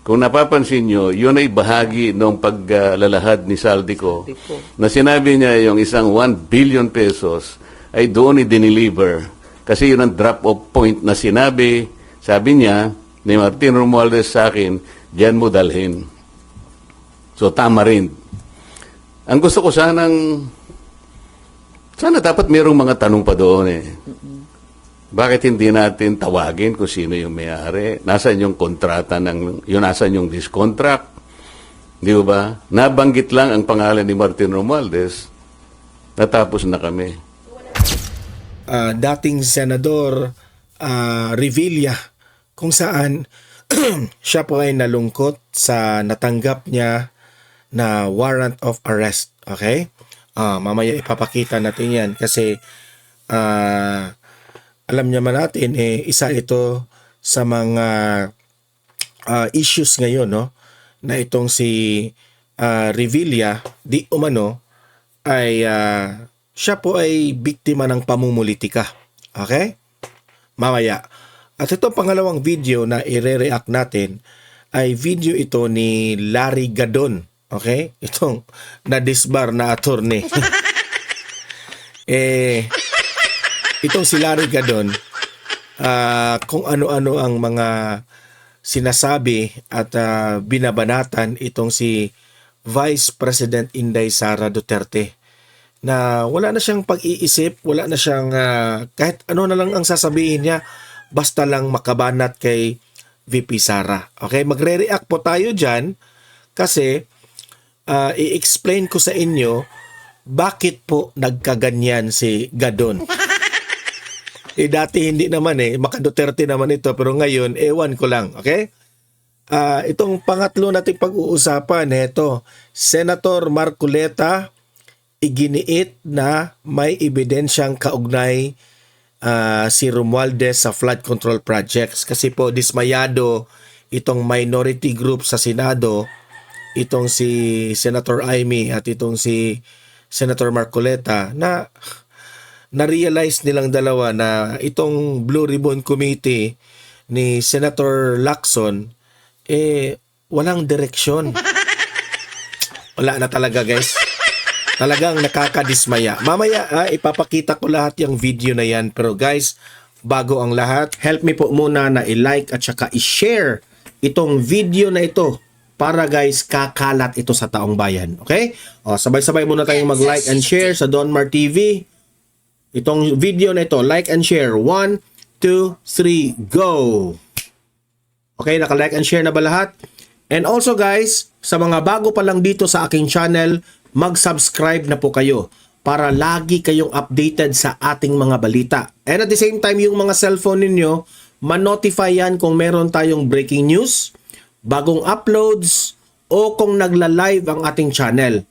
Kung napapansin nyo, yun ay bahagi ng paglalahad ni Saldico na sinabi niya yung isang 1 billion pesos ay doon i-deliver. Kasi yun ang drop-off point na sinabi, sabi niya, ni Martin Romualdez sa akin, diyan mo dalhin. So, tama rin. Ang gusto ko sana dapat mayroong mga tanong pa doon eh. Bakit hindi natin tawagin kung sino yung may-ari? Nasaan yung kontrata nasaan yung discontract? Di ba? Nabanggit lang ang pangalan ni Martin Romualdez, natapos na kami. Dating Senador Revilla, kung saan siya po ay nalungkot sa natanggap niya na warrant of arrest. Okay? Mamaya ipapakita natin yan kasi alam naman natin, isa ito sa mga issues ngayon, no? Na itong si Revilla, di umano, ay siya po ay biktima ng pamumulitika. Okay? Mamaya. At ito pangalawang video na ire-react natin ay video ito ni Larry Gadon. Okay? Itong na-disbar na attorney. Itong si Larry Gadon, kung ano-ano ang mga sinasabi at binabanatan itong si Vice President Inday Sara Duterte na wala na siyang pag-iisip, wala na siyang kahit ano na lang ang sasabihin niya basta lang makabanat kay VP Sara. Okay, magre-react po tayo dyan kasi i-explain ko sa inyo bakit po nagkaganyan si Gadon. Dati hindi naman maka Duterte naman ito, pero ngayon, ewan ko lang, okay? Itong pangatlo nating pag-uusapan, ito, Senator Marcoleta, iginiit na may ebidensyang kaugnay si Romualdez sa flood control projects. Kasi po, dismayado itong minority group sa Senado, itong si Senator Amy at itong si Senator Marcoleta, na-realize nilang dalawa na itong Blue Ribbon Committee ni Senator Lacson walang direksyon. Wala na talaga, guys. Talagang nakakadismaya. Mamaya ipapakita ko lahat yung video na yan. Pero guys, bago ang lahat, help me po muna na i-like at saka i-share itong video na ito para guys kakalat ito sa taong bayan. Okay? Sabay-sabay muna tayong mag-like and share sa Donmar TV. Itong video na ito, like and share. 1, 2, 3, go! Okay, naka-like and share na ba lahat? And also guys, sa mga bago pa lang dito sa aking channel, mag-subscribe na po kayo para lagi kayong updated sa ating mga balita. And at the same time, yung mga cellphone ninyo, ma-notify yan kung meron tayong breaking news, bagong uploads, o kung nagla-live ang ating channel.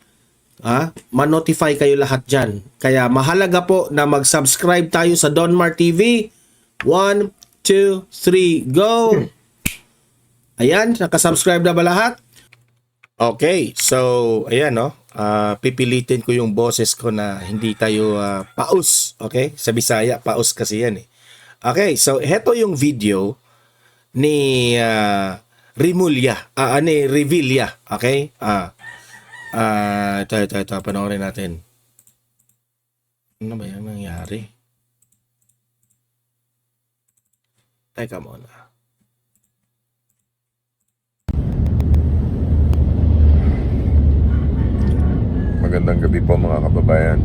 Ma-notify kayo lahat dyan. Kaya mahalaga po na mag-subscribe tayo sa Donmar TV. 1, 2, 3, go! Ayan, nakasubscribe na ba lahat? Okay, so ayan pipilitin ko yung boses ko na hindi tayo paus. Okay, sa Bisaya, paus kasi yan Okay, so heto yung video ni Revilla. Okay? Ito, panoorin natin. Ano ba yung nangyari? Teka muna. Magandang gabi po mga kababayan.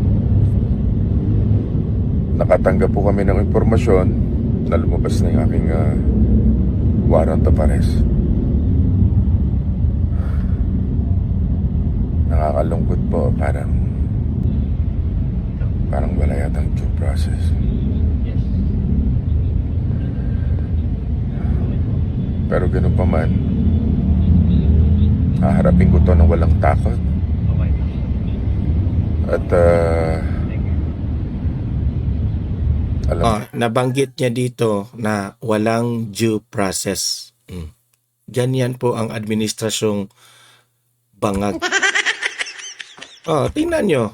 Nakatanggap po kami ng impormasyon na lumabas na yung aking warrant of arrest. Nakakalungkot po, parang wala yatang due process. Pero ganun pa man, haharapin ko to ng walang takot. At nabanggit niya dito na walang due process. Ganyan po ang administrasyong bangag. Tingnan nyo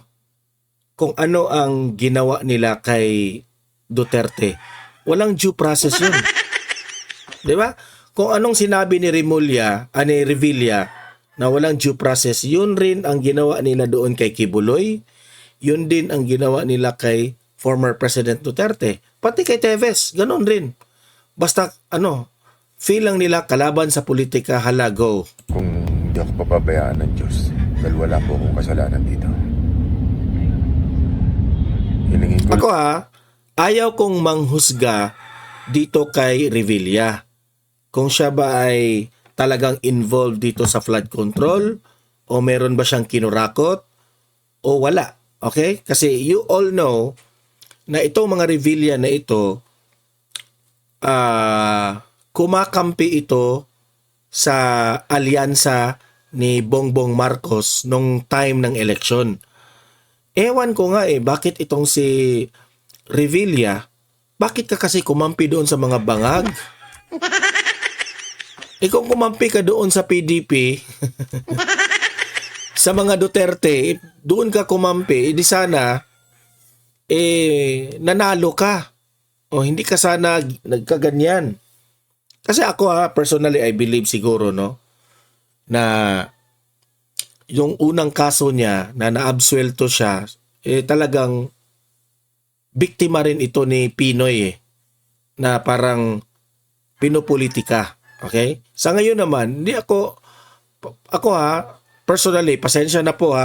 kung ano ang ginawa nila kay Duterte. Walang due process yun. Di ba? kung anong sinabi ni Revilla na walang due process, yun rin ang ginawa nila doon kay Kibuloy, yun din ang ginawa nila kay former President Duterte, pati kay Teves, ganun rin. Basta feel lang nila kalaban sa politika, halago. Kung hindi ako papabayaan ng Diyos, dahil wala po akong kasalanan dito. Hilingin ko Ako ayaw kong manghusga dito kay Revilla. Kung siya ba ay talagang involved dito sa flood control o meron ba siyang kinurakot o wala. Okay? Kasi you all know na itong mga Revilla na ito, kumakampi ito sa alyansa ni Bongbong Marcos nung time ng eleksyon. Ewan ko nga bakit itong si Revilla, bakit ka kasi kumampi doon sa mga bangag? Kung kumampi ka doon sa PDP, sa mga Duterte, doon ka kumampi, di sana, nanalo ka. O hindi ka sana nagkaganyan. Kasi ako personally, I believe siguro, na yung unang kaso niya na naabsuelto siya, talagang biktima rin ito ni Pinoy na parang pinopolitika. Okay? Sa ngayon naman, hindi ako personally, pasensya na po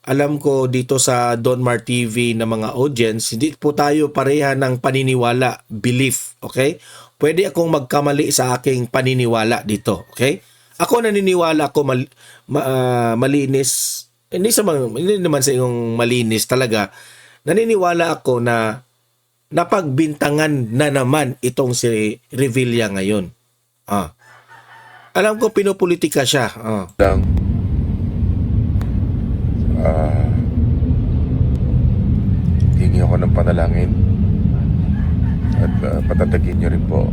alam ko dito sa Donmar TV na mga audience, hindi po tayo pareha ng paniniwala, belief. Okay? Pwede akong magkamali sa aking paniniwala dito. Okay? Ako naniniwala ako malinis. Hindi naman sa iyong malinis talaga. Naniniwala ako na napagbintangan na naman itong si Revilla ngayon. Alam ko pinopolitika siya. lang, hingi ako ng panalangin at patatagin niyo rin po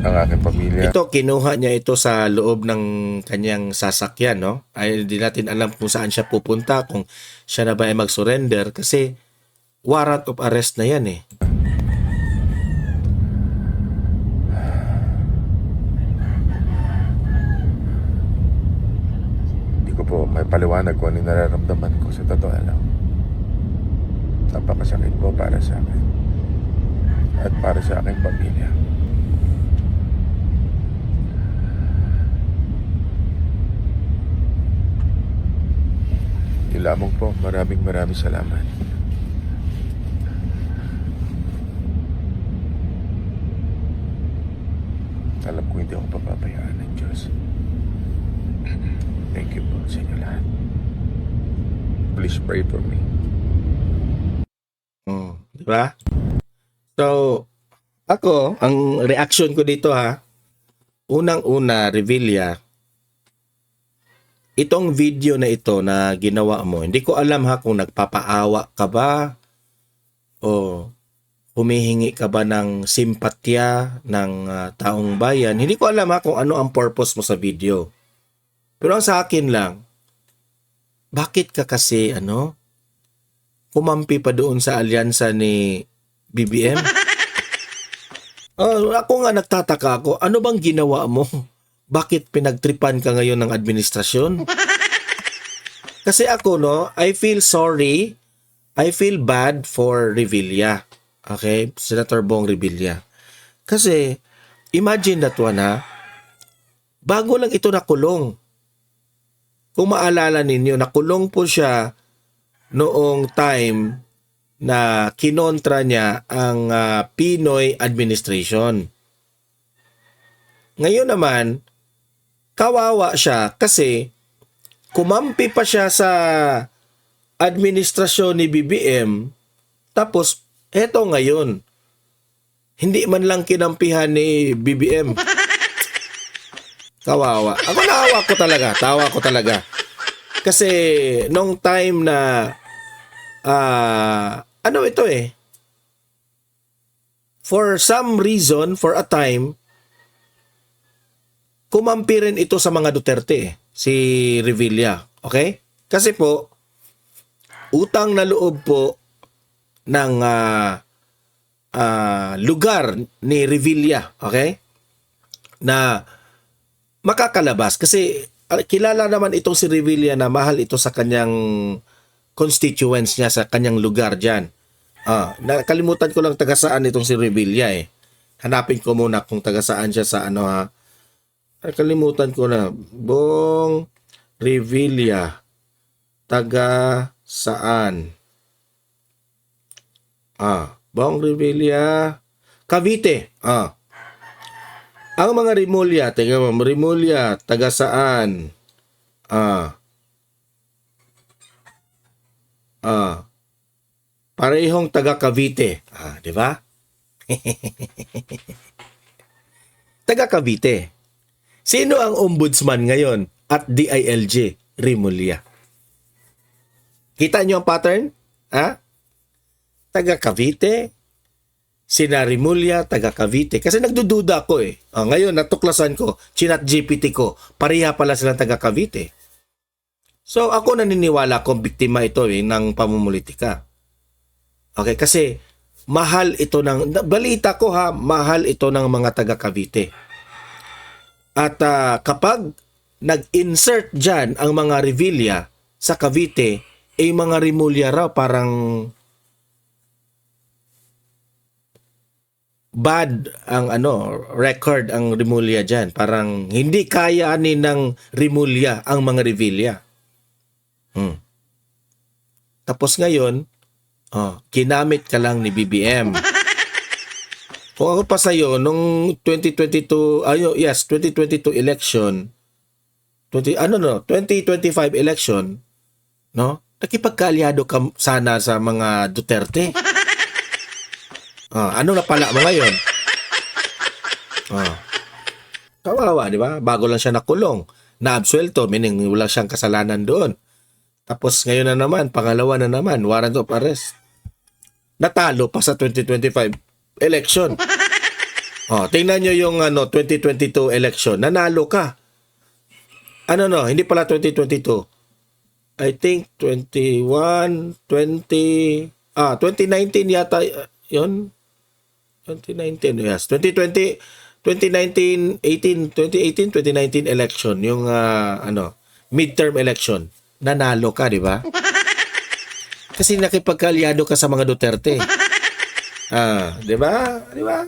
ang aking pamilya. Ito, kinuha niya ito sa loob ng kanyang sasakyan, Ay, di natin alam kung saan siya pupunta, kung siya na ba ay mag-surrender, kasi warrant of arrest na yan Hindi ko po may paliwanag kung ano yung nararamdaman ko sa totoo lang. Napakasakit po para sa akin at para sa aking pamilya. Yun lamang po, maraming salamat. Alam ko hindi ako papabayaan ng Diyos. Thank you po sa inyo lahat. Please pray for me. Di ba? So, ako, ang reaction ko dito unang-una, Revilla, itong video na ito na ginawa mo, hindi ko alam kung nagpapaawa ka ba o humihingi ka ba ng simpatya ng taong bayan. Hindi ko alam kung ano ang purpose mo sa video. Pero ang sa akin lang, bakit ka kasi kumampi pa doon sa alyansa ni BBM? Ako nga nagtataka ako, ano bang ginawa mo? Bakit pinagtripan ka ngayon ng administrasyon? Kasi ako, I feel sorry. I feel bad for Revilla. Okay? Senator Bong Revilla. Kasi, imagine that one, bago lang ito nakulong. Kung maalala ninyo, nakulong po siya noong time na kinontra niya ang Pinoy administration. Ngayon naman, kawawa siya kasi kumampi pa siya sa administrasyon ni BBM, tapos eto ngayon, hindi man lang kinampihan ni BBM. Kawawa. Ako tawa ko talaga. Kasi nung time na for some reason, for a time, kumampi rin ito sa mga Duterte, si Revilla. Okay? Kasi po, utang na loob po ng lugar ni Revilla, okay? Na makakalabas kasi kilala naman itong si Revilla na mahal ito sa kanyang constituents niya, sa kanyang lugar diyan. Nakalimutan ko lang taga saan itong si Revilla eh. Hanapin ko muna kung taga saan siya sa ano ha. Nakalimutan ko na. Bong Revilla, taga saan? Bong Revilla, Cavite. Ang mga Rimulya, tingnan mo, Rimulya, taga saan? Parehong taga Cavite. Di ba? Taga Cavite. Sino ang ombudsman ngayon at DILG? Rimulya. Kita niyo ang pattern? Taga Cavite, sina Rimulya, taga Cavite. Kasi nagdududa ko eh. Ngayon, natuklasan ko, chinat GPT ko, pareha pala silang taga Cavite. So, ako naniniwala kung biktima ito ng pamumulitika. Okay, kasi mahal ito balita ko mahal ito ng mga taga Cavite. At kapag nag-insert dyan ang mga Revilla sa Cavite, mga Rimulya raw parang bad ang record ang Rimulya dyan. Parang hindi kayaanin ng Rimulya ang mga Revilla. Tapos ngayon, kinamit ka lang ni BBM. Kung ako pa sa'yo, nung 2022 election, 2025 election, no? Nakipagkaalyado ka sana sa mga Duterte. Ano na pala mo ngayon? Kawawa, di ba? Bago lang siya nakulong. Na-absuelto, meaning wala siyang kasalanan doon. Tapos ngayon na naman, pangalawa na naman, warrant of arrest. Natalo pa sa 2025 election. Tingnan nyo yung 2022 election. Nanalo ka. Hindi pala 2022. I think 21, 20, 2019 yata yun. 2019, yes. 2020, 2019, 2018, 2019 election, yung midterm election. Nanalo ka, di ba? Kasi nakipagkaalyado ka sa mga Duterte. Di ba? Di ba?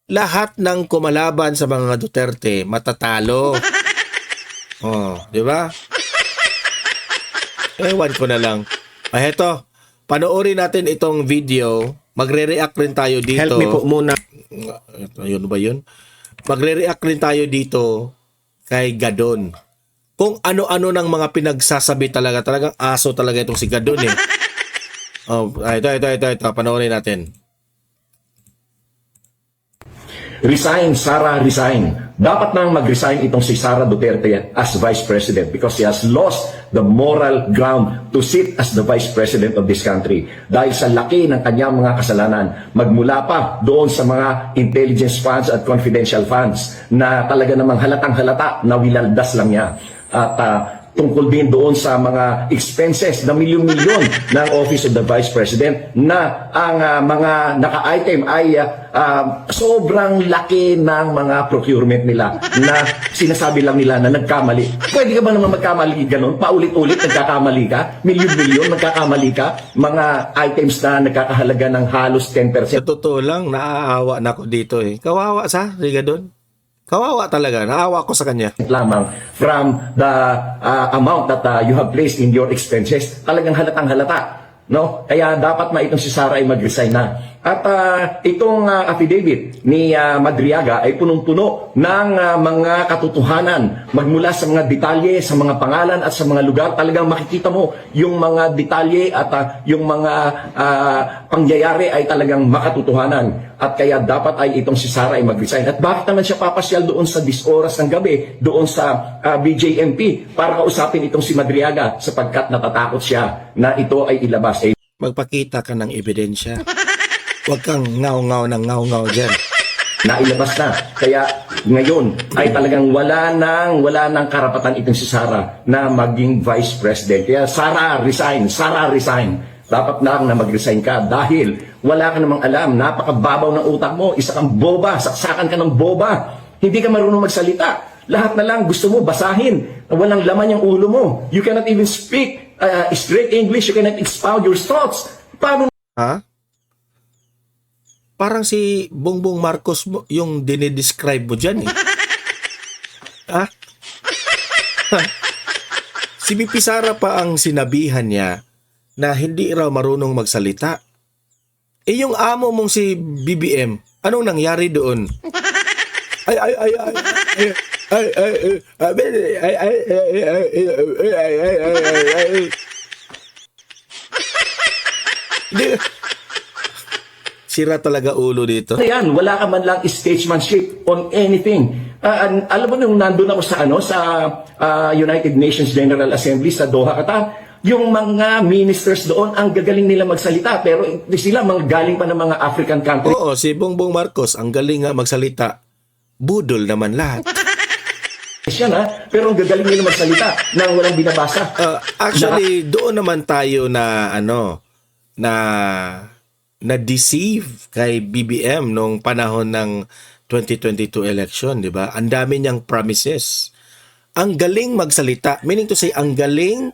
Lahat ng kumalaban sa mga Duterte matatalo. Di ba? Ewan ko na lang. Heto, panoorin natin itong video. Magre-react rin tayo dito. Help me po muna. Ayun ba yun? Magre-react rin tayo dito kay Gadon. Kung ano-ano ng mga pinagsasabi talaga. Talagang aso talaga itong si Gadon eh. Ito. Panoorin natin. Resign, Sara, resign. Dapat nang mag-resign itong si Sara Duterte as Vice President because she has lost the moral ground to sit as the Vice President of this country. Dahil sa laki ng kanyang mga kasalanan, magmula pa doon sa mga intelligence funds at confidential funds na talaga namang halatang-halata na wilaldas lang niya. At tungkol din doon sa mga expenses na milyon-milyon ng Office of the Vice President na ang mga naka-item ay sobrang laki ng mga procurement nila na sinasabi lang nila na nagkamali. Pwede ka ba naman magkamali ganun? Paulit-ulit nagkakamali ka? Milyon-milyon nagkakamali ka? Mga items na nagkakahalaga ng halos 10%. Sa totoo lang, naaawa na ako dito eh. Kawawa sa Rigadon. Kawawa talaga. Naawa ko sa kanya. Lamang from the amount that you have placed in your expenses. Talagang halatang halata. No? Kaya dapat itong si Sara ay mag-resign na. At itong affidavit ni Madriaga ay punong-puno ng mga katotohanan magmula sa mga detalye, sa mga pangalan at sa mga lugar. Talagang makikita mo yung mga detalye at yung mga pangyayari ay talagang makatotohanan. At kaya dapat ay itong si Sara ay mag-resign. At bakit naman siya papasyal doon sa 10 oras ng gabi, doon sa BJMP para kausapin itong si Madriaga sapagkat natatakot siya na ito ay ilabas. Magpakita ka ng ebidensya. Huwag kang ngaw-ngaw ng ngaw-ngaw dyan. Nailabas na. Kaya ngayon ay talagang wala nang karapatan itong si Sara na maging Vice President. Kaya Sara, resign. Sara, resign. dapat na mag-resign ka dahil wala ka namang alam, napakababaw ng utak mo, isa kang boba, saksakan ka ng boba, hindi ka marunong magsalita. Lahat na lang gusto mo basahin, walang laman yung ulo mo. You cannot even speak straight English, you cannot expound your thoughts. Paano Ha? Parang si Bongbong Marcos yung dinidescribe mo dyan eh. Ha? Si BP Sara pa ang sinabihan niya na hindi raw marunong magsalita. Eh yung amo mong si BBM, anong nangyari doon? Sira talaga ulo dito. yan? Wala ka man lang statesmanship on anything. Alam mo nung nandun ako sa United Nations General Assembly sa Doha, Qatar, yung mga ministers doon, ang gagaling nila magsalita, pero sila mga galing pa ng mga African countries. Oo, si Bongbong Marcos, ang galing nga magsalita. Budol naman lahat. Yan, pero ang gagaling nila magsalita nang walang binabasa. Actually, doon naman tayo na na-deceive kay BBM nung panahon ng 2022 election, di ba? Ang dami niyang promises. Ang galing magsalita, meaning to say, ang galing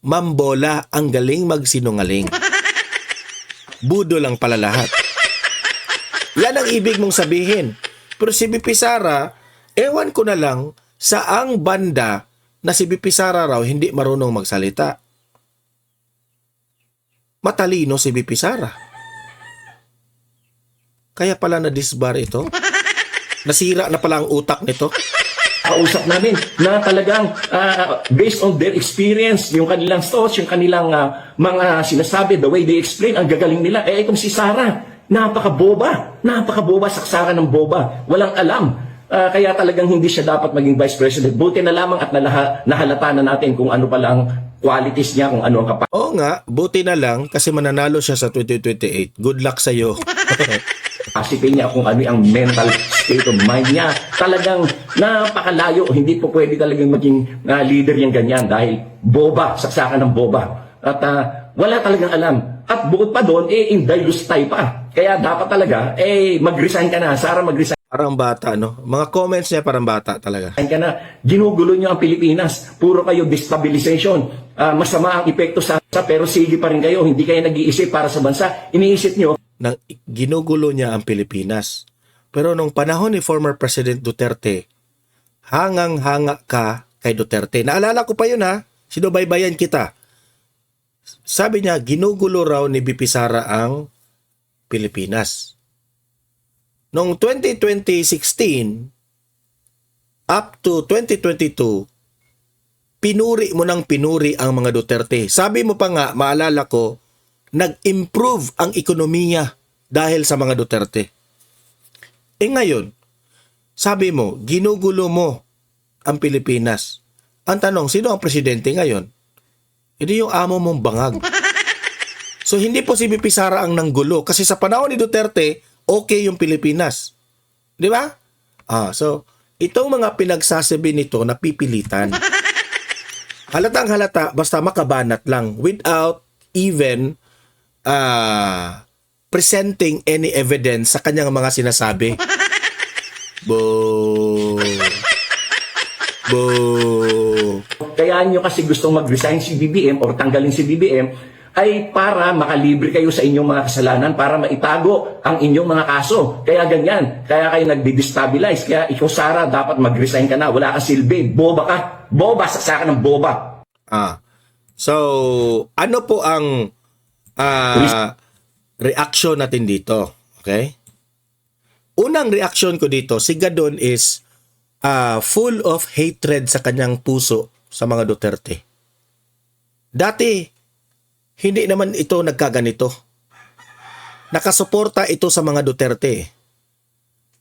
mambola, ang galing magsinungaling. Budo lang pala lahat. Yan ang ibig mong sabihin. Pero si BP Sara, ewan ko na lang, saang banda na si BP Sara raw hindi marunong magsalita. Matalino si BP Sara. Kaya pala na-disbar ito. Nasira na pala ang utak nito. Kausap namin na talagang based on their experience, yung kanilang thoughts, yung kanilang mga sinasabi, the way they explain, ang gagaling nila. Eh itong si Sara, napakaboba, saksakan ng boba, walang alam. Kaya talagang hindi siya dapat maging Vice President. Buti na lamang at nahalata na natin kung ano pala ang qualities niya, kung ano ang kapal. Oo nga, buti na lang kasi mananalo siya sa 2028. Good luck sa'yo. Asipin niya kung ano ang mental state of mind niya. Talagang napakalayo. Hindi po pwede talagang maging leader yung ganyan dahil boba, saksakan ng boba. At wala talagang alam. At bukod pa doon, indulustay pa. Kaya dapat talaga, mag-resign ka na. Sara, mag-resign Parang bata, no? Mga comments niya parang bata talaga. ka na. Ginugulo niyo ang Pilipinas. Puro kayo destabilization. Masama ang epekto sa pero sige pa rin kayo. Hindi kayo nag-iisip para sa bansa. Iniisip niyo Nang ginugulo niya ang Pilipinas. Pero nung panahon ni former President Duterte, hangang-hanga ka kay Duterte. Naalala ko pa yun ha. Sinubaybayan kita. Sabi niya, ginugulo raw ni BP Sara ang Pilipinas. Noong 2016 up to 2022, pinuri mo ng pinuri ang mga Duterte. Sabi mo pa nga, maalala ko, nag-improve ang ekonomiya dahil sa mga Duterte. Ngayon, sabi mo, ginugulo mo ang Pilipinas. Ang tanong, sino ang presidente ngayon? Hindi yung amo mong bangag. So, hindi po si BP Sara ang nanggulo. Kasi sa panahon ni Duterte, okay yung Pilipinas. Di ba? So, itong mga pinagsasabi nito, napipilitan. Halatang halata, basta makabanat lang without even presenting any evidence sa kanyang mga sinasabi. Boo! Boo! kaya nyo kasi gustong mag-resign si BBM or tanggalin si BBM ay para makalibre kayo sa inyong mga kasalanan, para maitago ang inyong mga kaso. Kaya ganyan. Kaya kayo nagdi-destabilize. Kaya ikaw, Sara, dapat mag-resign ka na. Wala ka silbi. Boba ka. Boba, saksakan ng boba. So, ano po ang reaction natin dito? Okay? Unang reaction ko dito, si Gadon is full of hatred sa kanyang puso sa mga Duterte. Dati, hindi naman ito nagkaganito. Nakasuporta ito sa mga Duterte.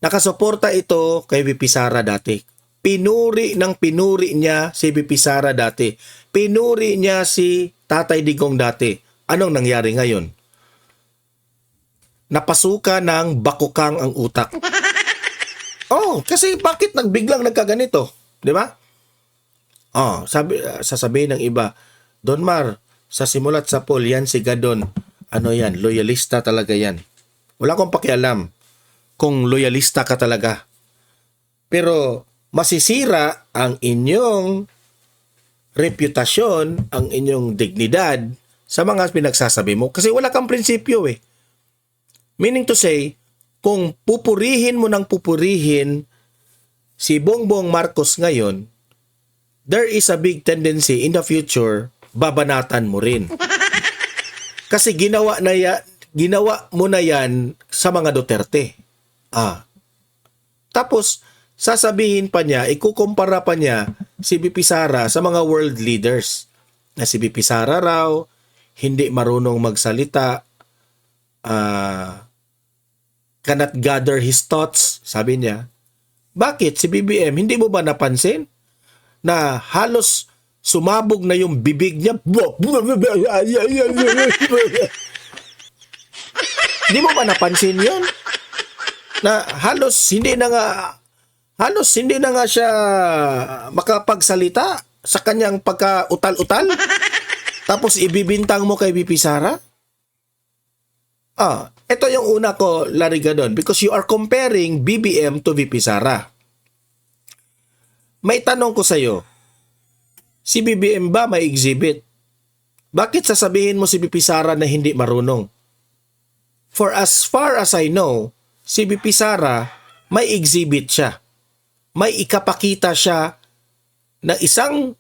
Nakasuporta ito kay BP Sara dati. Pinuri niya si BP Sara dati. Pinuri niya si Tatay Digong dati. Anong nangyari ngayon? Napasuka ng bakukang ang utak. Kasi bakit biglang nagkaganito? Di ba? Sasabihin ng iba, Don Mar, Sa simulat sa poll, yan si Gadon. Ano yan? Loyalista talaga yan. Wala akong pakialam kung loyalista ka talaga. Pero masisira ang inyong reputasyon, ang inyong dignidad sa mga pinagsasabi mo. Kasi wala kang prinsipyo eh. Meaning to say, kung pupurihin mo ng pupurihin si Bongbong Marcos ngayon, there is a big tendency in the future, babanatan mo rin. Kasi ginawa mo na yan sa mga Duterte. Tapos, sasabihin pa niya, ikukumpara pa niya si BP Sara sa mga world leaders. Na si BP Sara raw, hindi marunong magsalita, cannot gather his thoughts, sabi niya. Bakit si BBM, hindi mo ba napansin na halos sumabog na yung bibig niya? Hindi mo ba napansin yun? Na halos hindi na nga siya makapagsalita sa kanyang pagka-utal-utal? Tapos ibibintang mo kay BP Sara? Ito yung una ko, Larry Gadon, because you are comparing BBM to VP Sara. May tanong ko sa'yo, si BBM ba may exhibit? Bakit sasabihin mo si VP Sara na hindi marunong? For as far as I know, si VP Sara may exhibit siya. May ikapakita siya na isang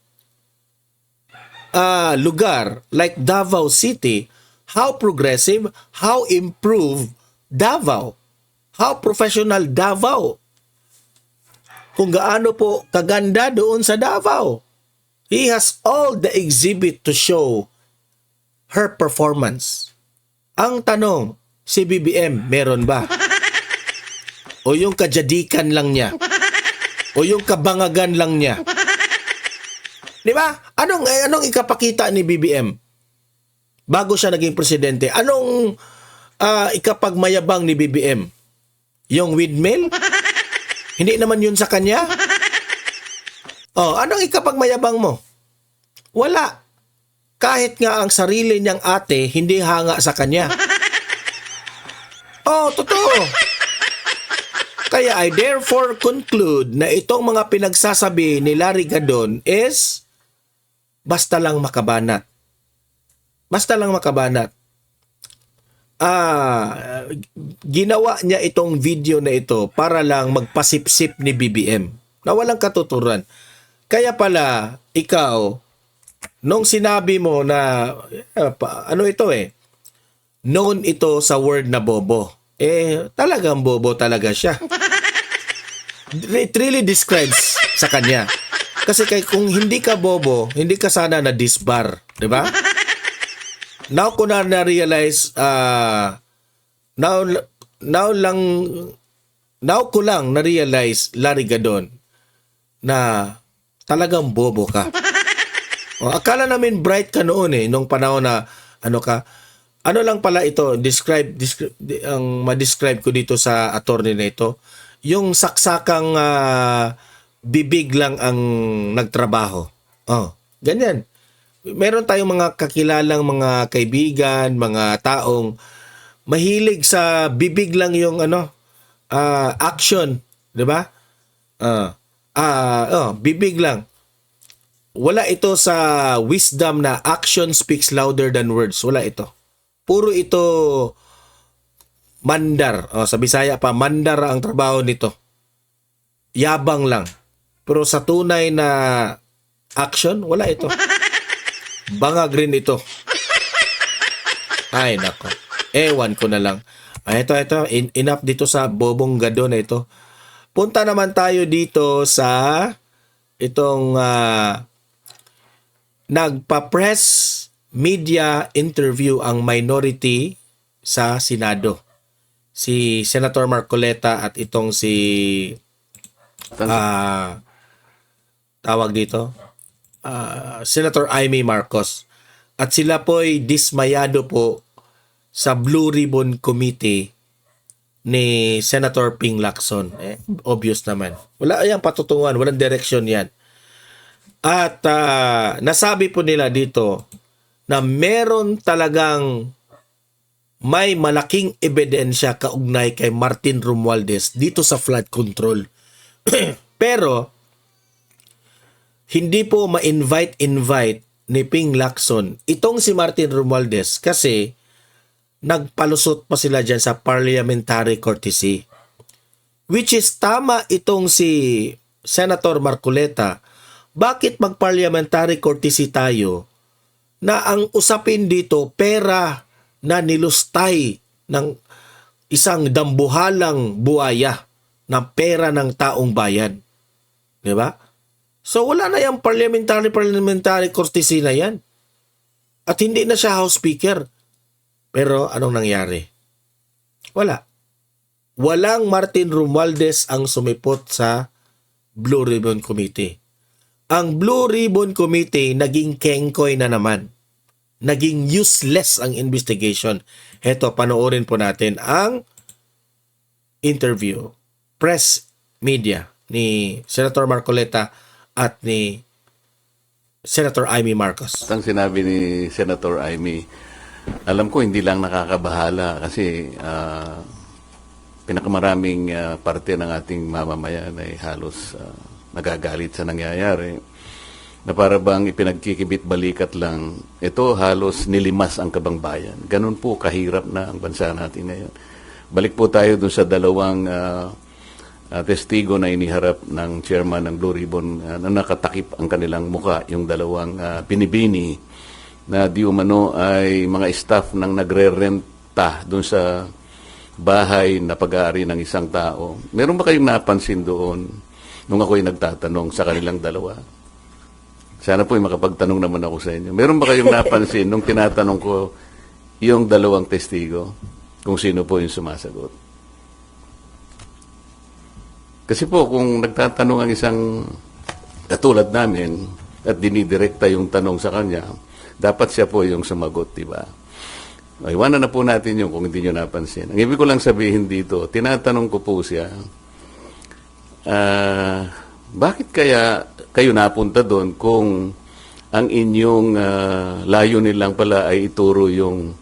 lugar like Davao City, how progressive, how improved Davao, how professional Davao, kung gaano po kaganda doon sa Davao. He has all the exhibit to show her performance. Ang tanong, si BBM meron ba? O yung kajadikan lang niya? O yung kabangagan lang niya? Di ba? Anong ikapakita ni BBM? Bago siya naging presidente, anong ikapagmayabang ni BBM? Yung windmill? Hindi naman yun sa kanya? Anong ikapagmayabang mo? Wala. Kahit nga ang sarili niyang ate, hindi hanga sa kanya. Totoo. Kaya I therefore conclude na itong mga pinagsasabi ni Larry Gadon is basta lang makabanat. Basta lang makabanat. Ginawa niya itong video na ito para lang magpasipsip ni BBM na walang katuturan. Kaya pala, ikaw, nung sinabi mo na, known ito sa word na bobo. Talagang bobo talaga siya. It really describes sa kanya. Kasi kung hindi ka bobo, hindi ka sana na-disbar. Diba? Now ko na na-realize, now ko lang na-realize, Larry Gadon, na talagang bobo ka. Akala namin bright ka noon nung panahon na ano lang pala ito, ang ma-describe ko dito sa attorney na ito, yung saksakang bibig lang ang nagtrabaho. Ganyan. Meron tayong mga kakilalang mga kaibigan, mga taong mahilig sa bibig lang yung action, 'di ba? Bibig lang. Wala ito sa wisdom na action speaks louder than words. Wala ito. Puro ito mandar. Sa Bisaya pa, mandar ang trabaho nito. Yabang lang. Pero sa tunay na action, wala ito. Bangag rin ito. Ay, nako. Ewan ko na lang. Ito. Enough dito sa bobong Gadon na ito. Punta naman tayo dito sa itong nagpa-press media interview ang minority sa Senado. Si Senator Marcoleta at itong si tawag dito Senator Amy Marcos. At sila po'y dismayado po sa Blue Ribbon Committee ni Senator Ping Lacson. Obvious naman. Wala yang patutungan, walang direksyon yan. At nasabi po nila dito na meron talagang may malaking ebidensya kaugnay kay Martin Romualdez dito sa flood control. Pero hindi po ma-invite ni Ping Lacson itong si Martin Romualdez kasi nagpalusot pa sila dyan sa parliamentary courtesy. Which is tama itong si Senator Marcoleta. Bakit mag-parliamentary courtesy tayo na ang usapin dito pera na nilustay ng isang dambuhalang buhaya na pera ng taong bayan? Di ba? So wala na yung parliamentary courtesy na yan. At hindi na siya House Speaker. Pero anong nangyari? Wala. Walang Martin Romualdez ang sumipot sa Blue Ribbon Committee. Ang Blue Ribbon Committee naging kengkoy na naman. Naging useless ang investigation. Heto, panoorin po natin ang interview, press media ni Senator Marcoleta at ni Senator Amy Marcos. Ang sinabi ni Senator Amy, alam ko hindi lang nakakabahala kasi pinakamaraming parte ng ating mamamayan ay halos nagagalit sa nangyayari. Na para bang ipinagkikibit balikat lang, ito halos nilimas ang kabangbayan. Ganun po kahirap na ang bansa natin ngayon. Balik po tayo dun sa dalawang testigo na iniharap ng chairman ng Blue Ribbon na nakatakip ang kanilang muka, yung dalawang binibini na di umano ay mga staff ng nagre-renta dun sa bahay na pag-aari ng isang tao. Meron ba kayong napansin doon nung ako'y nagtatanong sa kanilang dalawa? Sana po makapagtanong naman ako sa inyo. Meron ba kayong napansin nung tinatanong ko yung dalawang testigo kung sino po yung sumasagot? Kasi po kung nagtatanong ang isang katulad namin at dinidirekta yung tanong sa kanya, dapat siya po yung sumagot, di ba? Iwanan na po natin yung kung hindi nyo napansin. Ang ibig ko lang sabihin dito, tinatanong ko po siya, bakit kaya kayo napunta doon kung ang inyong layunin lang pala ay ituro yung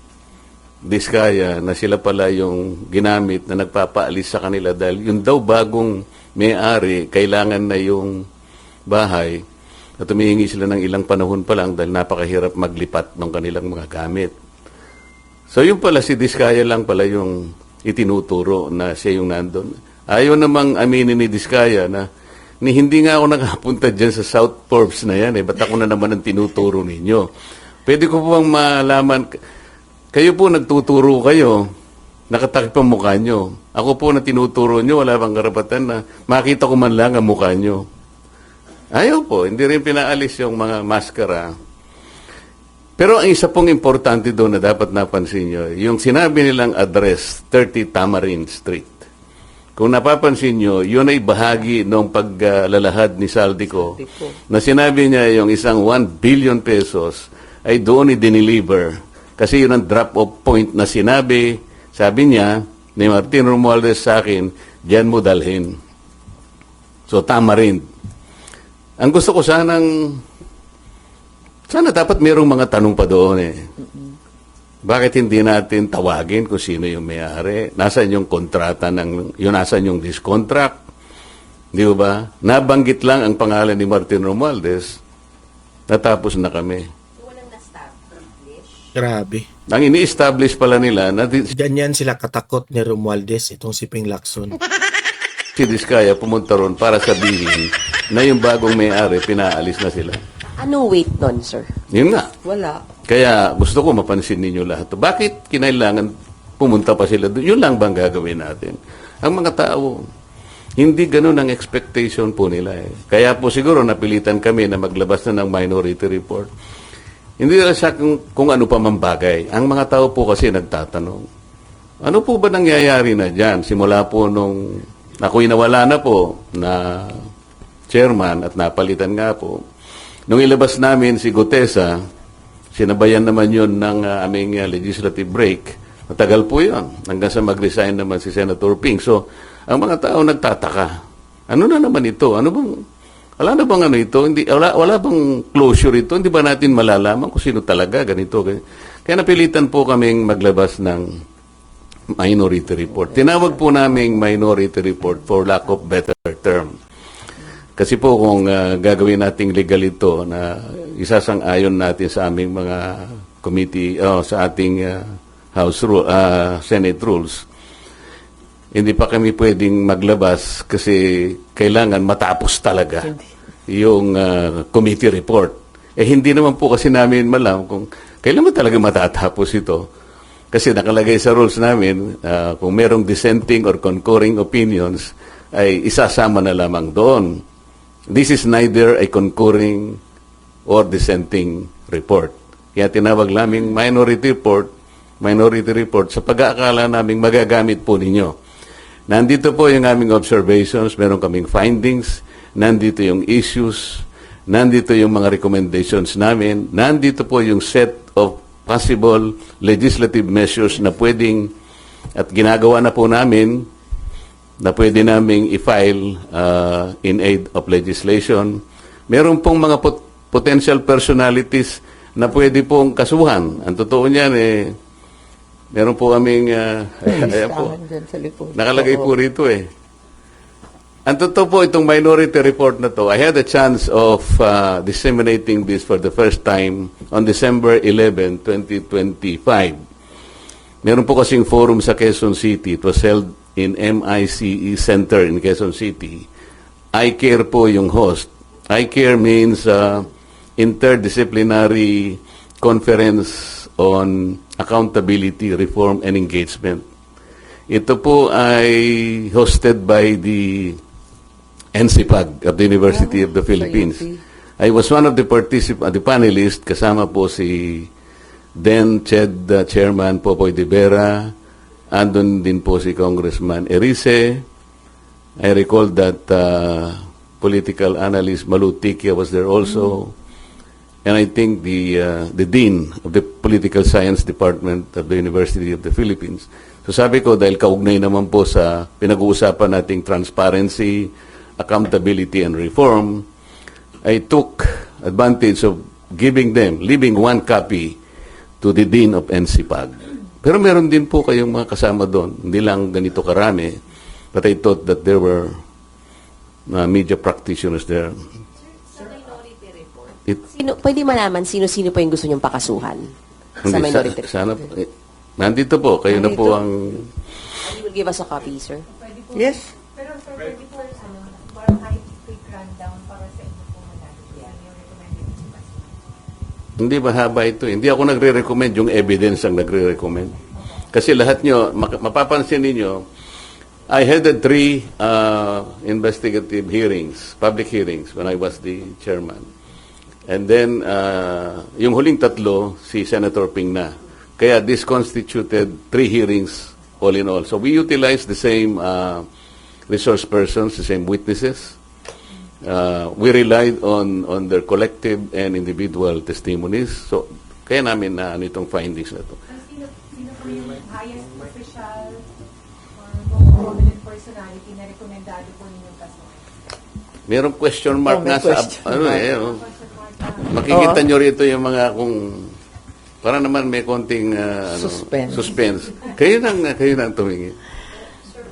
diskaya na sila pala yung ginamit na nagpapaalis sa kanila dahil yung daw bagong may-ari kailangan na yung bahay at tumihingi sila ng ilang panahon pa lang dahil napakahirap maglipat ng kanilang mga gamit. So yung pala si Diskaya lang pala yung itinuturo na siya yung nandun. Ayaw namang aminin ni Diskaya na hindi nga ako nakapunta dyan sa South Forbes na yan. Ba't ako na naman ang tinuturo ninyo? Pwede ko po bang malaman, kayo po nagtuturo kayo, nakatakip ang mukha nyo. Ako po na tinuturo nyo, wala bang karapatan na makita ko man lang ang mukha nyo. Ayaw po, hindi rin pinaalis yung mga maskara. Pero ang isa pong importante doon na dapat napansin nyo, yung sinabi nilang address, 30 Tamarind Street. Kung napapansin nyo, yun ay bahagi ng paglalahad ni Saldico na sinabi niya yung isang 1 billion pesos ay doon i-deliver. Kasi yun ang drop-off point na sinabi, sabi niya, ni Martin Romualdez sa akin, diyan mo dalhin. So, Tamarind. Ang gusto ko sana dapat mayroong mga tanong pa doon eh. Bakit hindi natin tawagin kung sino yung may-ari? Nasaan yung kontrata nasaan yung discontract? Di ba? Nabanggit lang ang pangalan ni Martin Romualdez. Natapos na kami. Walang na-establish. Grabe. Ang ini-establish pala nila na Ganyan sila katakot ni Romualdez, itong si Ping Lacson. si Diskaya pumunta ron para sabihin na yung bagong may-ari, pinaalis na sila. Anong weight nun, sir? Yun nga. Wala. Kaya gusto ko mapansin ninyo lahat. Bakit kinailangan pumunta pa sila doon? Yun lang bang gagawin natin? Ang mga tao, hindi ganun ang expectation po nila eh. Kaya po siguro napilitan kami na maglabas na ng minority report. Hindi na siya kung ano pa man bagay. Ang mga tao po kasi nagtatanong, ano po ba nangyayari na dyan? Simula po nung ako'y nawala na po na chairman at napalitan nga po. Nung ilabas namin si Gutesa, sinabayan naman yun ng aming legislative break. Matagal po yun. Hanggang sa mag-resign naman si Senator Ping. So, ang mga tao nagtataka. Ano na naman ito? Ano wala na bang ano ito? Wala bang closure ito? Hindi ba natin malalaman kung sino talaga ganito? Kaya napilitan po kaming maglabas ng minority report. Tinawag po naming minority report for lack of better term. Kasi po kung gagawin nating legal ito na isasang-ayon natin sa aming mga committee, sa ating Senate rules, hindi pa kami pwedeng maglabas kasi kailangan matapos talaga yung committee report. Hindi naman po kasi namin malam kung kailan ba talaga matatapos ito. Kasi nakalagay sa rules namin, kung merong dissenting or concurring opinions, ay isasama na lamang doon. This is neither a concurring or dissenting report. Kaya tinawag naming minority report sa pag-aakala naming magagamit po ninyo. Nandito po yung aming observations, meron kaming findings, nandito yung issues, nandito yung mga recommendations namin, nandito po yung set of possible legislative measures na pwedeng at ginagawa na po namin na pwede naming i-file in aid of legislation. Meron pong mga potential personalities na pwede pong kasuhan. Ang totoo niyan meron po kaming ayan po, nakalagay po rito Ang totoo po itong minority report na to, I had a chance of disseminating this for the first time on December 11, 2025. Meron po kasing forum sa Quezon City. It was held in MICE Center in Quezon City. I-CARE po yung host. I-CARE means Interdisciplinary Conference on Accountability, Reform, and Engagement. Ito po ay hosted by the NCPAG of the University of the Philippines. I was one of the panelists, kasama po si then Chairman Popoy de Vera, andun din po si Congressman Erice. I recall that political analyst Malu Tikia was there also. And I think the Dean of the Political Science Department of the University of the Philippines. So sabi ko, dahil kaugnay naman po sa pinag-uusapan nating transparency, accountability, and reform, I took advantage of leaving one copy to the Dean of NCPAG. Pero meron din po kayong mga kasama doon. Hindi lang ganito karami. But I thought that there were media practitioners there. Sa minority report, pwede malaman sino-sino pa yung gusto niyong pakasuhan sa Hindi, minority report? sana, nandito po. Kayo na po ang... You will give us a copy, sir? Yes. Pero sir, pwede po parang kahit quick rundown para sa inyo po malaki. Ano yung recommended nyo kasi? Hindi mahaba ito. Hindi ako nagre-recommend. Yung evidence ang nagre-recommend. Kasi lahat nyo, mapapansin ninyo, I headed 3 investigative hearings, public hearings, when I was the chairman. And then, yung huling 3, si Senator Ping na. Kaya this constituted 3 hearings all in all. So we utilized the same resource persons, the same witnesses. We relied on their collective and individual testimonies. So, kaya namin na itong findings na ito. Sino po yung highest official or most prominent personality na rekomendado po ninyong kasuhan? Merong question mark may nasa, question Question mark na. makikita nyo rito yung mga kung, para naman may konting suspense. Kayo nang tumingin. Sir,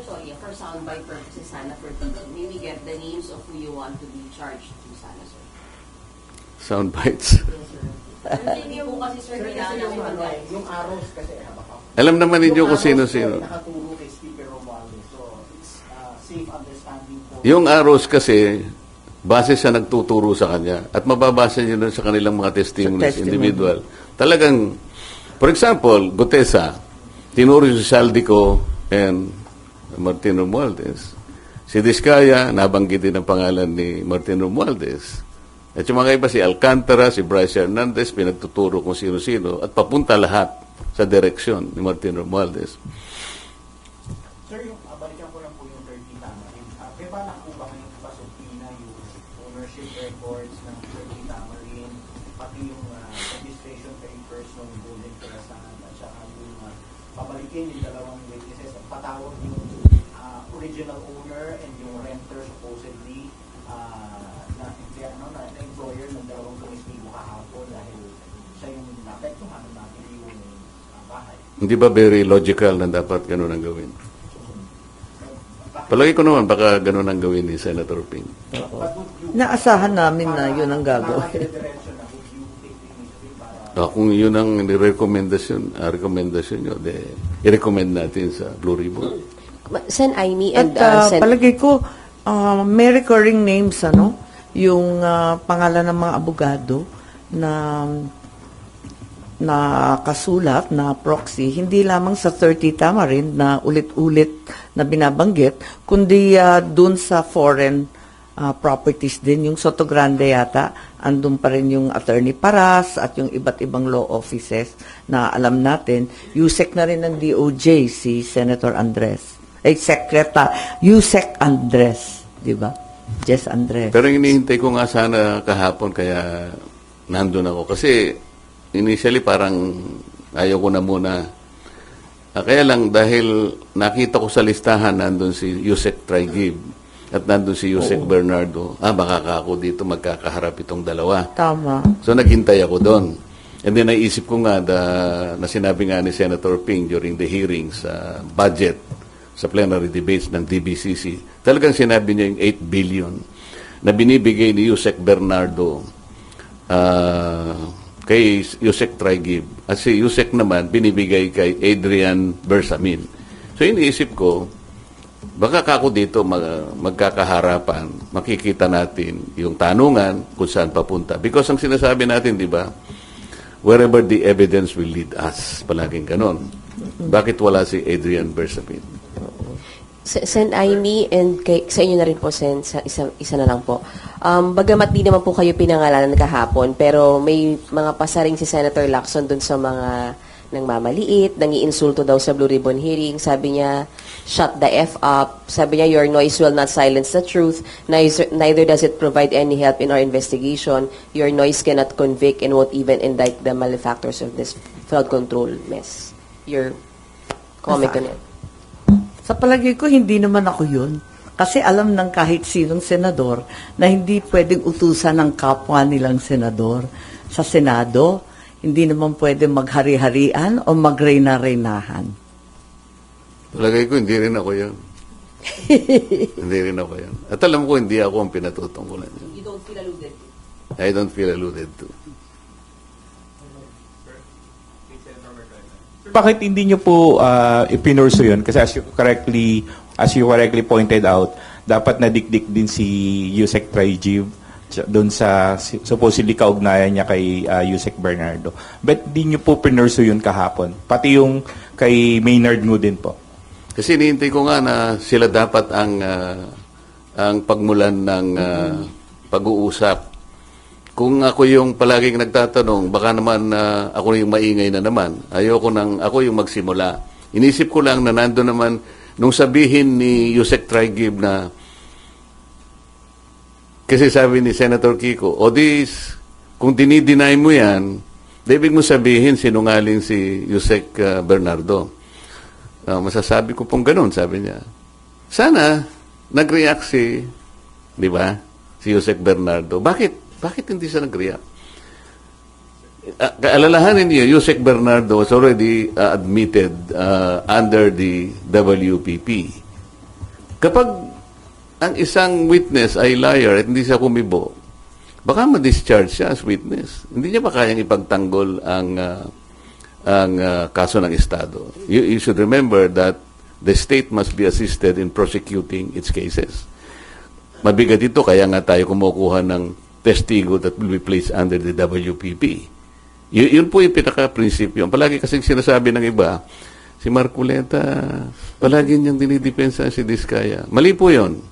sorry, for soundbite purposes, sana for TV, may we get the names of who you want to be charged to sana, sir? Sound bites. Yes, sir. Hindi po kasi, sir, kailangan namin mag-guide. Yung arrows kasi, Alam naman ninyo kung sino-sino. nakaturo kay Speaker Romualdez. So, it's safe understanding po. Yung arrows kasi, base sa nagtuturo sa kanya at mababasa nyo na sa kanilang mga testimonies, Sa testimony. individual. Talagang, for example, Gutesa, tinuro si Saldico and Martin Romualdez. Si Diskaya, nabanggit din ang pangalan ni Martin Romualdez. At yung mga iba, si Alcantara, si Bryce Hernandez, pinagtuturo kung sino-sino at papunta lahat sa direksyon ni Martin Romualdez. Sir, yung balikan ko lang po yung 30 Tamarin. May balak po ba kayong pasupina yung ownership records ng 30 Tamarin, pati yung registration papers ng building Pirasahan at saka yung pabalikin yung dalawang witnesses at patawag yung original owner and yung renter supposedly maapektuhan ng natin yung bahay. Hindi ba very logical na dapat ganun ang gawin? Palagi ko naman baka ganun ang gawin ni Senator Ping. But would you, Naasahan namin na yun ang gagawin. diretso na, would you take the initiative para Kung yun ang rekomendasyon nyo, i-recommend natin sa Blue Ribbon. Sen Aimee At and Sen... palagay ko, may recurring names, yung pangalan ng mga abogado na kasulat na proxy, hindi lamang sa 30 Tamarind na ulit-ulit na binabanggit, kundi dun sa foreign properties din. Yung Soto Grande yata, andun pa rin yung Attorney Paras at yung iba't ibang law offices na alam natin. Yusek na rin ng DOJ si Senator Andres. Yusek Andres, di ba? Jess Andres. Pero hinihintay ko nga sana kahapon kaya nandun ako. Kasi initially parang ayaw ko na muna. Kaya lang dahil nakita ko sa listahan nandun si Yusek Traigib at nandun si Yusek Bernardo. Baka ako dito magkakaharap itong dalawa. Tama. So naghintay ako doon. And then naisip ko nga na sinabi nga ni Senator Ping during the hearings sa budget sa plenary debates ng DBCC, talagang sinabi niya yung 8 billion na binibigay ni Yusek Bernardo kay Yusek Traigib. At si Yusek naman binibigay kay Adrian Bersamin. So iniisip ko, baka ako dito magkakaharapan, makikita natin yung tanungan kung saan papunta. Because ang sinasabi natin, di ba, wherever the evidence will lead us, palaging ganon. Bakit wala si Adrian Bersamin? Sen Aimee and sa inyo na rin po, Sen, isa na lang po. Bagamat di naman po kayo pinangalanan kahapon, pero may mga pasaring si Senator Lacson dun sa mga nangmamaliit, nangiinsulto daw sa Blue Ribbon hearing. Sabi niya, shut the F up. Sabi niya, your noise will not silence the truth. Neither does it provide any help in our investigation. Your noise cannot convict and won't even indict the malefactors of this flood control mess. Your comment on it. Sa palagay ko, hindi naman ako yun. Kasi alam ng kahit sinong senador na hindi pwedeng utusan ng kapwa nilang senador. Sa Senado, hindi naman pwedeng maghari-harian o magreyna-reynahan. Palagay ko, hindi rin ako yun. Hindi rin ako yun. At alam ko, hindi ako ang pinatutungkulan yun. You don't feel alluded to? I don't feel alluded to. Bakit hindi nyo po ipinurso yun? Kasi as you correctly pointed out, dapat nadikdik din si Yusek Traigib doon sa supposedly kaugnayan niya kay Yusek Bernardo. But di nyo po pinurso yun kahapon? Pati yung kay Maynard mo din po? Kasi hinihintay ko nga na sila dapat ang pagmulan ng pag-uusap. Kung ako yung palaging nagtatanong, baka naman ako yung maingay na naman. Ayoko nang ako yung magsimula. Inisip ko lang na nando naman, nung sabihin ni Yusek Traigib na, kasi sabi ni Senator Kiko, kung dinideny mo yan, ibig mo sabihin sinungaling si Yusek Bernardo. Masasabi ko pong ganun, sabi niya. Sana, nag-react di ba, si Yusek Bernardo. Bakit hindi siya nag-react? Alalahanin niyo, Yusek Bernardo was already admitted under the WPP. Kapag ang isang witness ay liar at hindi siya kumibo, baka ma-discharge siya as witness. Hindi niya ba kayang ipagtanggol ang kaso ng Estado? You should remember that the state must be assisted in prosecuting its cases. Mabigat ito, kaya nga tayo kumukuha ng testigo that will be placed under the WPP. Yun po yung pinaka-prinsipyo. Palagi kasing sinasabi ng iba, si Marculeta, palagi niyang dinidepensa si Diskaya. Mali po yun.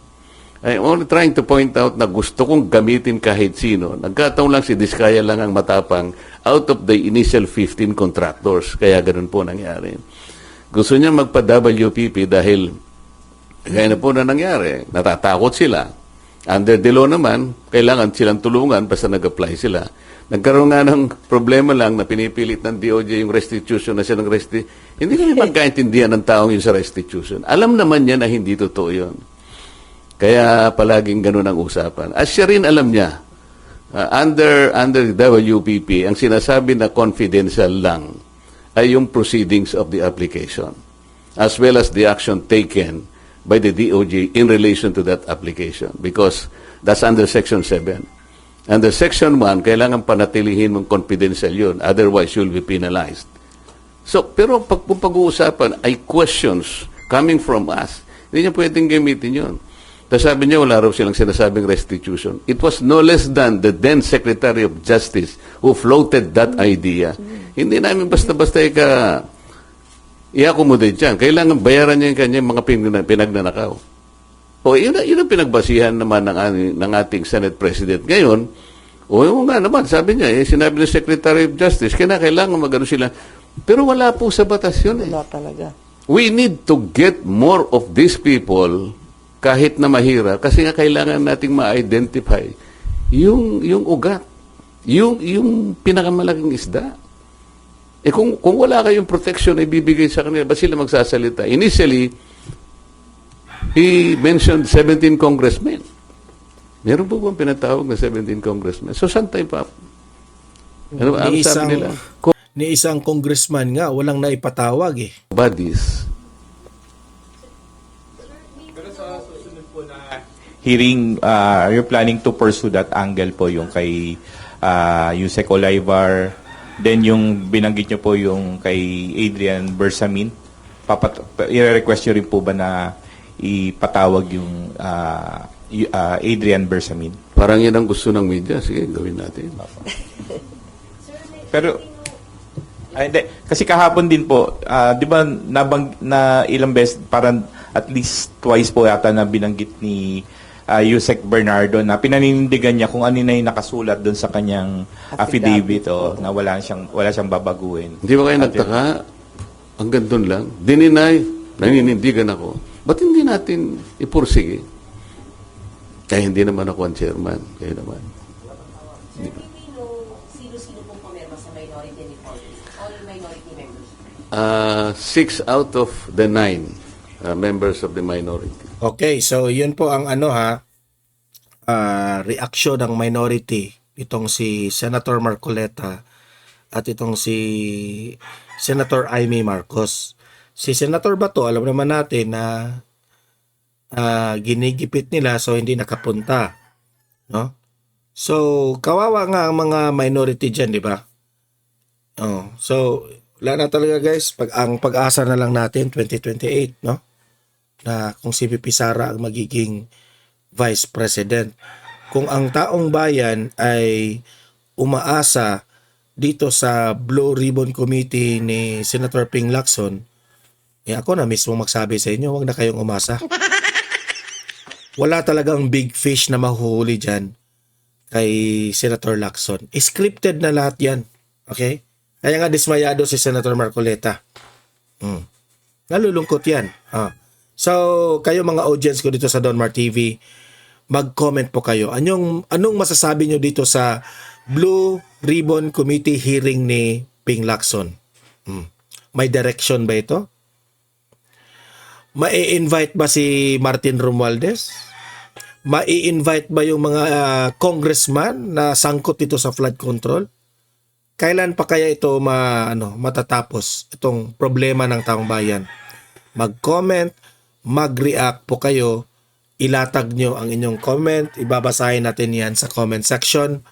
I'm only trying to point out na gusto kong gamitin kahit sino. Nagkataon lang si Diskaya lang ang matapang out of the initial 15 contractors. Kaya ganun po nangyari. Gusto niya magpa-WPP dahil kaya na po na nangyari. Natatakot sila. Under the law naman, kailangan silang tulungan basta nag-apply sila. Nagkaroon nga ng problema lang na pinipilit ng DOJ yung restitution na siya ng Hindi kami magkaintindihan ng taong yun sa restitution. Alam naman niya na hindi totoo yun. Kaya palaging ganun ang usapan. At siya rin alam niya under WPP, ang sinasabi na confidential lang ay yung proceedings of the application, as well as the action taken by the DOJ in relation to that application, because that's under Section 7. Under Section 1, kailangan panatilihin mong confidential yun, otherwise you'll be penalized. So, pero kung pag-uusapan ay questions coming from us, hindi niya pwedeng gamitin yun. Tapos sabi niya, wala raw silang sinasabing restitution. It was no less than the then Secretary of Justice who floated that idea. Hindi namin basta-basta i-accommodate yan. Kailangan bayaran niya yung kanyang mga pinagnanakaw. O yun ang pinagbasihan naman ng ating Senate President. Ngayon, yung nga naman, sabi niya, sinabi ng Secretary of Justice, kailangan magano sila. Pero wala po sa batas yun. Wala talaga. We need to get more of these people kahit na mahirap kasi nga kailangan nating ma-identify yung ugat, yung pinakamalaking isda. Kung wala kayong protection na ibibigay sa kanila, ba sila magsasalita? Initially, he mentioned 17 congressmen. Meron po bang pinatawag na 17 congressmen? So, saan tayo pa? Ano ang sabi nila? Ni isang congressman nga, walang naipatawag eh. Bodies. Hearing, you're planning to pursue that angle po yung kay Yusek Olivar, then yung binanggit nyo po yung kay Adrian Bersamin. I-request nyo rin po ba na ipatawag yung Adrian Bersamin? Parang yan ang gusto ng media. Sige, gawin natin. Pero, hindi. Kasi kahapon din po, di ba na ilang beses, parang at least twice po yata na binanggit ni Yusek Bernardo na pinaninindigan niya kung ano na yung nakasulat doon sa kanyang affidavit na wala siyang babaguhin. Hindi ba kayo nagtaka? Hanggang doon lang. Dininay, naninindigan ako. Ba't hindi natin ipursige? Kaya hindi naman ako ang chairman. Kaya naman. Sir, do we know sino-sino pong pumirma sa minority report? All minority members? 6 out of the 9 members of the minority. Okay, so yun po ang reaksyon ng minority itong si Senator Marcoleta at itong si Senator Amy Marcos. Si Senator Bato, alam naman natin na ginigipit nila so hindi nakapunta, no? So kawawa nga ang mga minority diyan, di ba? So wala na talaga guys, ang pag-asa na lang natin 2028, no? Na kung si VP Sara ang magiging Vice President. Kung ang taong bayan ay umaasa dito sa Blue Ribbon Committee ni Senator Ping Lacson, ako na mismo magsabi sa inyo, huwag na kayong umasa. Wala talagang big fish na mahuhuli dyan kay Senator Lacson. Scripted na lahat yan. Okay? Kaya nga dismayado si Senator Marcoleta. Nalulungkot yan. So, kayo mga audience ko dito sa Donmar TV, mag-comment po kayo. Anong masasabi nyo dito sa Blue Ribbon Committee hearing ni Ping Lacson? May direction ba ito? Mai-invite ba si Martin Romualdez? Mai-invite ba yung mga congressman na sangkot dito sa flood control? Kailan pa kaya ito matatapos itong problema ng taong bayan? Mag-comment, mag-react po kayo, ilatag nyo ang inyong comment, ibabasahin natin yan sa comment section.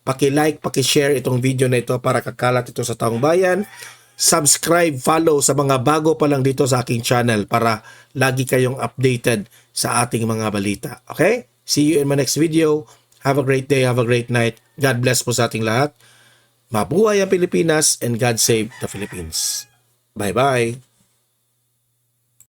Paki-like, paki-share itong video na ito para kakalat ito sa taong bayan. Subscribe, follow sa mga bago pa lang dito sa aking channel para lagi kayong updated sa ating mga balita. Okay? See you in my next video. Have a great day, have a great night. God bless po sa ating lahat. Mabuhay ang Pilipinas and God save the Philippines. Bye-bye.